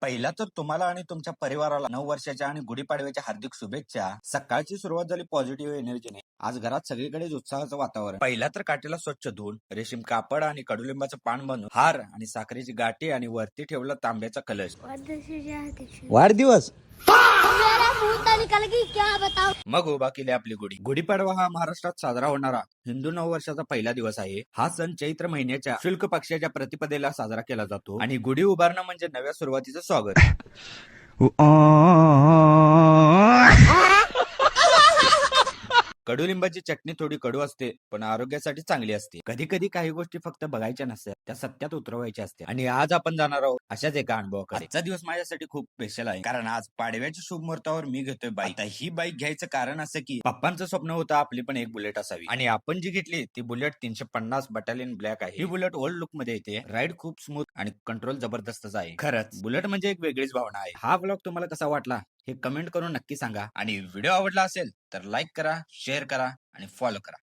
पहिला तर तुम्हाला आणि तुमच्या परिवाराला 9 वर्षाच्या आणि गुढीपाडव्याच्या हार्दिक शुभेच्छा. सकाळची सुरुवात झाली पॉझिटिव्ह एनर्जीने. आज घरात सगळीकडेच उत्साहाचं वातावरण. पहिला तर काठीला स्वच्छ धुवून रेशीम कापड आणि कडुलिंबाचं पान बनवून हार आणि साखरेची गाठी आणि वरती ठेवला तांब्याचा कलश. वाढदिवस मग उभा केली आपली गुढी. गुढीपाडवा हा महाराष्ट्रात साजरा होणारा हिंदू नववर्षाचा पहिला दिवस आहे. हा सण चैत्र महिन्याच्या शुल्क पक्षाच्या प्रतिपदेला साजरा केला जातो आणि गुढी उभारणं म्हणजे नव्या सुरुवातीचं स्वागत. कडुलिंबाची चटणी थोडी कडू असते पण आरोग्यासाठी चांगली असते. कधी कधी काही गोष्टी फक्त बघायच्या नसतात, त्या सत्यात उतरवायच्या असतात. आणि आज आपण जाणार आहोत अशाच एका अनुभवाकडे. आजचा दिवस माझ्यासाठी खूप स्पेशल आहे कारण आज पाडव्याच्या शुभ मुहूर्तावर मी घेतोय बाईक. आता ही बाईक घ्यायचं कारण असं की पप्पांचं स्वप्न होतं आपली पण एक बुलेट असावी आणि आपण जी घेतली ती बुलेट 350 बटालियन ब्लॅक आहे. ही बुलेट ओल्ड लुक मध्ये येते. राईड खूप स्मूथ आणि कंट्रोल जबरदस्तच आहे. खरंच बुलेट म्हणजे एक वेगळीच भावना आहे. हा ब्लॉग तुम्हाला कसा वाटला हे कमेंट करून नक्की सांगा आणि व्हिडिओ आवडला असेल तर लाईक करा, शेअर करा आणि फॉलो करा.